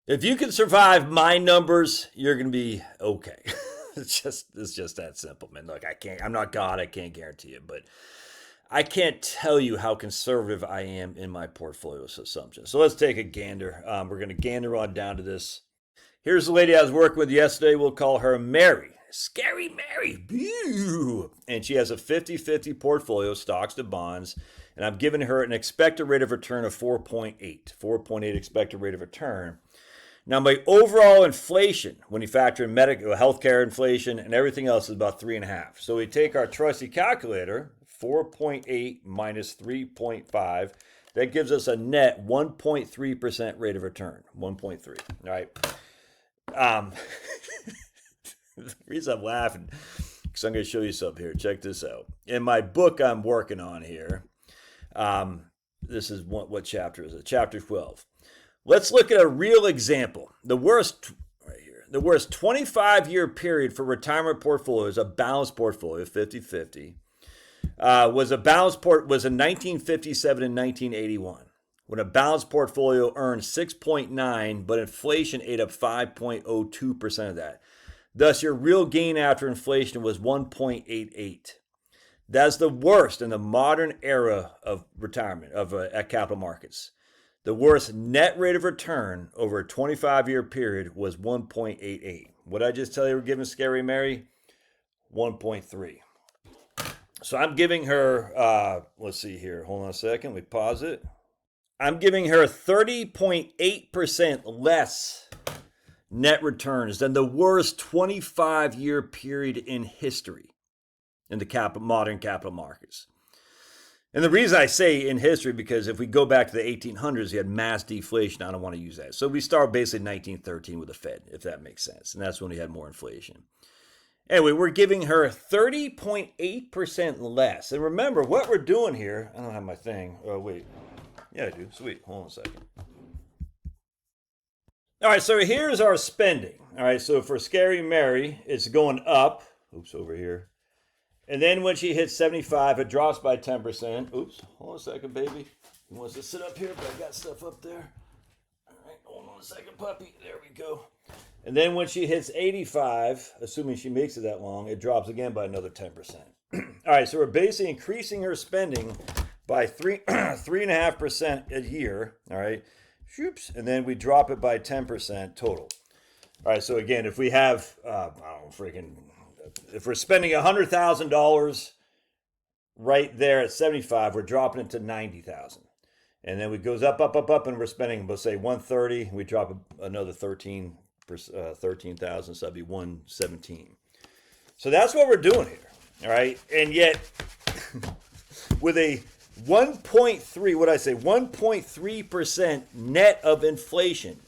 If you can survive my numbers, you're going to be okay. It's just that simple, man. Look, I'm not God. I can't guarantee it, but I can't tell you how conservative I am in my portfolio assumptions. So let's take a gander. We're going to gander on down to this. Here's the lady I was working with yesterday. We'll call her Mary. Scary Mary. Boo. And she has a 50-50 portfolio, stocks to bonds. And I'm giving her an expected rate of return of 4.8. 4.8 expected rate of return. Now, my overall inflation, when you factor in medical, healthcare inflation, and everything else, is about 3.5. So we take our trusty calculator, 4.8 minus 3.5. That gives us a net 1.3% rate of return. 1.3. All right. The reason I'm laughing, because I'm going to show you something here. Check this out. In my book I'm working on here, this is what chapter is it? Chapter 12. Let's look at a real example. The worst, right here, the worst 25-year period for retirement portfolios, a balanced portfolio, 50-50, was in 1957 and 1981, when a balanced portfolio earned 6.9, but inflation ate up 5.02% of that. Thus, your real gain after inflation was 1.88. That's the worst in the modern era of retirement at capital markets. The worst net rate of return over a 25-year period was 1.88. What did I just tell you we're giving Scary Mary? 1.3. So I'm giving her, let's see here. Hold on a second. We pause it. I'm giving her 30.8% less net returns than the worst 25-year period in history in the modern capital markets. And the reason I say in history, because if we go back to the 1800s, you had mass deflation. I don't want to use that. So we start basically 1913 with the Fed, if that makes sense. And that's when we had more inflation. Anyway, we're giving her 30.8% less. And remember, what we're doing here, I don't have my thing. Oh, wait. Yeah, I do. Sweet. Hold on a second. All right, so here's our spending. All right, so for Scary Mary, it's going up. Oops, over here. And then when she hits 75, it drops by 10%. Oops, hold on a second, baby. He wants to sit up here, but I got stuff up there. All right, hold on a second, puppy. There we go. And then when she hits 85, assuming she makes it that long, it drops again by another 10%. All right, so we're basically increasing her spending by 3.5% a year. All right, shoops, and then we drop it by 10% total. All right, so again, if we have, if we're spending $100,000 right there at 75, we're dropping it to 90,000. And then it goes up, and we're spending, let's say 130, we drop another 13,000, so that'd be 117. So that's what we're doing here, all right? And yet, with a 1.3, what did I say, 1.3% net of inflation.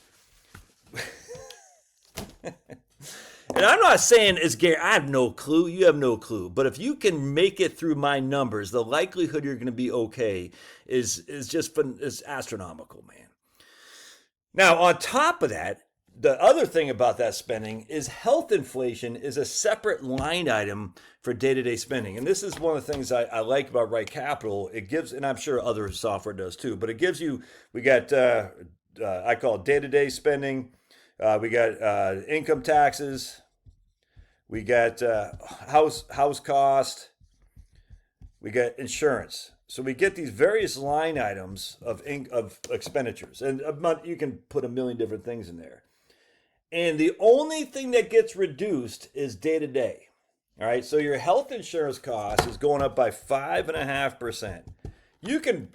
And I'm not saying it's Gary. I have no clue. You have no clue. But if you can make it through my numbers, the likelihood you're going to be okay is astronomical, man. Now, on top of that, the other thing about that spending is health inflation is a separate line item for day-to-day spending. And this is one of the things I like about Right Capital. It gives, and I'm sure other software does too, but it gives you, we got, I call it day-to-day spending. We got income taxes. We got house cost. We got insurance. So we get these various line items of expenditures, and you can put a million different things in there. And the only thing that gets reduced is day to day. All right. So your health insurance cost is going up by 5.5%. You can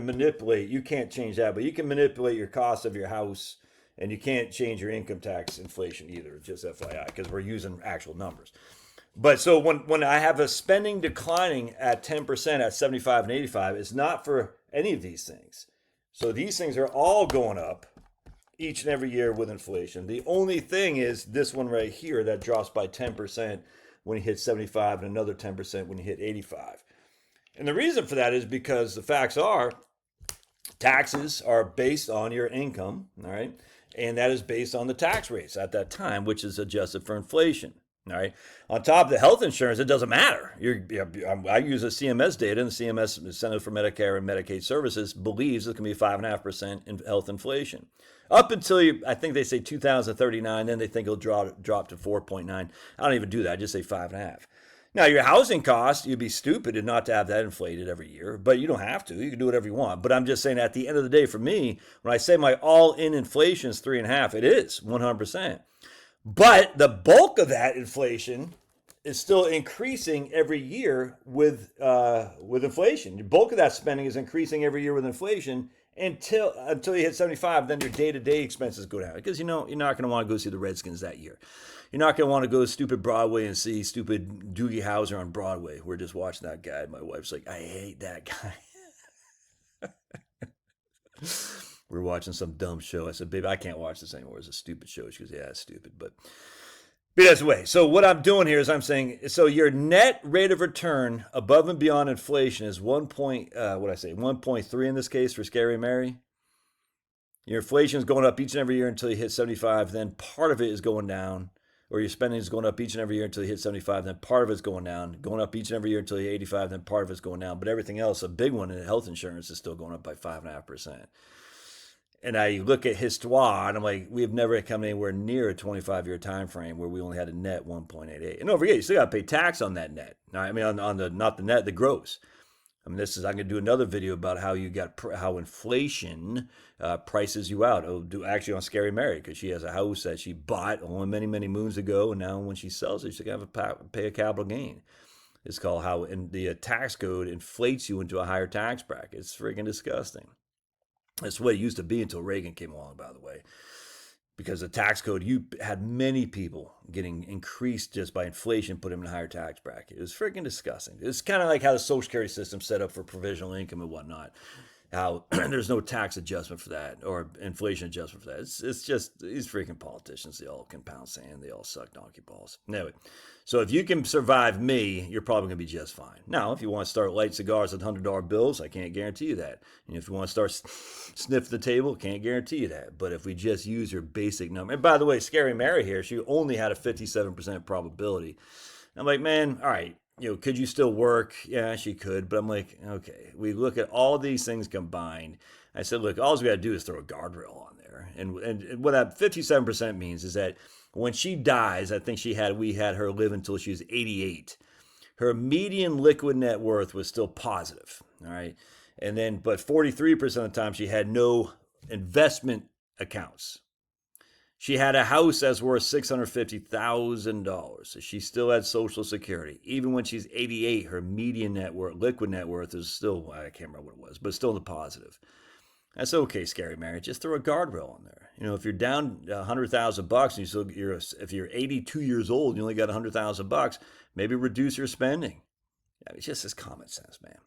manipulate. You can't change that, but you can manipulate your cost of your house. And you can't change your income tax inflation either, just FYI, because we're using actual numbers. But so when I have a spending declining at 10% at 75 and 85, it's not for any of these things. So these things are all going up each and every year with inflation. The only thing is this one right here that drops by 10% when you hit 75 and another 10% when you hit 85. And the reason for that is because the facts are taxes are based on your income, all right? And that is based on the tax rates at that time, which is adjusted for inflation. All right. On top of the health insurance, it doesn't matter. I use the CMS data, and the CMS Center for Medicare and Medicaid Services believes it can be 5.5% in health inflation. Up until I think they say 2039, then they think it'll drop to 4.9. I don't even do that. I just say 5.5. Now, your housing cost, you'd be stupid and not to have that inflated every year, but you don't have to. You can do whatever you want. But I'm just saying at the end of the day, for me, when I say my all-in inflation is 3.5, it is 100%. But the bulk of that inflation is still increasing every year with inflation. The bulk of that spending is increasing every year with inflation until you hit 75. Then your day-to-day expenses go down because you're not going to want to go see the Redskins that year. You're not going to want to go to stupid Broadway and see stupid Doogie Howser on Broadway. We're just watching that guy. My wife's like, I hate that guy. We're watching some dumb show. I said, babe, I can't watch this anymore. It's a stupid show. She goes, yeah, it's stupid. But that's the way. So what I'm doing here is I'm saying, so your net rate of return above and beyond inflation is 1.3 in this case for Scary Mary. Your inflation is going up each and every year until you hit 75. Then part of it is going down. Or your spending is going up each and every year until you hit 75, then part of it's going down. Going up each and every year until you hit 85, then part of it's going down. But everything else, a big one in health insurance, is still going up by 5.5%. And I look at Histoire, and I'm like, we have never come anywhere near a 25-year time frame where we only had a net 1.88. And don't forget, you still got to pay tax on that net. I mean, on the not the net, the gross. I mean, I'm going to do another video about how inflation prices you out. I'll do actually on Scary Mary because she has a house that she bought only many, many moons ago. And now when she sells it, she's going to have to pay a capital gain. It's called how the tax code inflates you into a higher tax bracket. It's freaking disgusting. That's the way it used to be until Reagan came along, by the way. Because the tax code, you had many people getting increased just by inflation, put them in a higher tax bracket. It was freaking disgusting. It's kind of like how the Social Security system set up for provisional income and whatnot. How there's no tax adjustment for that or inflation adjustment for that. It's just these freaking politicians. They all can pound sand. They all suck donkey balls. Anyway, so if you can survive me, you're probably going to be just fine. Now, if you want to start light cigars with $100 bills, I can't guarantee you that. And if you want to start sniff the table, can't guarantee you that. But if we just use your basic number, and by the way, Scary Mary here, she only had a 57% probability. I'm like, man, all right. Could you still work? Yeah, she could. But I'm like, okay, we look at all these things combined. I said, look, all we got to do is throw a guardrail on there. And what that 57% means is that when she dies, I think we had her live until she was 88. Her median liquid net worth was still positive. All right. And then, but 43% of the time she had no investment accounts. She had a house that's worth $650,000. So she still had Social Security. Even when she's 88, her median net worth, liquid net worth is still, I can't remember what it was, but still in the positive. I said, okay, Scary Mary, just throw a guardrail on there. If you're down $100,000 and if you're 82 years old, you only got $100,000, maybe reduce your spending. Yeah, it's just this common sense, man.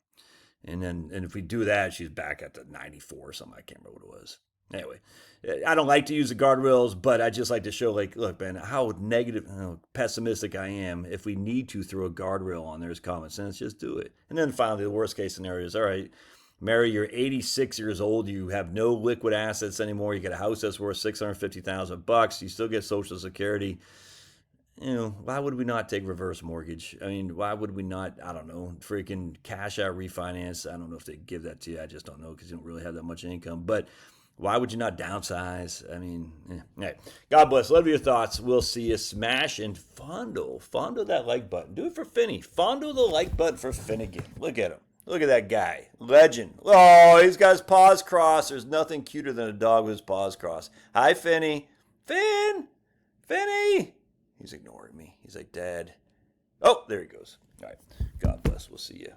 And if we do that, she's back at the 94 or something. I can't remember what it was. Anyway, I don't like to use the guardrails, but I just like to show, like, look, man, how negative, pessimistic I am. If we need to throw a guardrail on there as common sense, just do it. And then finally, the worst case scenario is, all right, Mary, you're 86 years old. You have no liquid assets anymore. You get a house that's worth $650,000. You still get Social Security. Why would we not take reverse mortgage? I mean, why would we not, I don't know, freaking cash out refinance? I don't know if they give that to you. I just don't know because you don't really have that much income. But why would you not downsize? I mean, Hey, God bless. Love your thoughts. We'll see you. Smash and fondle that like button. Do it for Finney. Fondle the like button for Finnegan. Look at him. Look at that guy. Legend. Oh, he's got his paws crossed. There's nothing cuter than a dog with his paws crossed. Hi, Finney. Finney. He's ignoring me. He's like, Dad. Oh, there he goes. All right. God bless. We'll see you.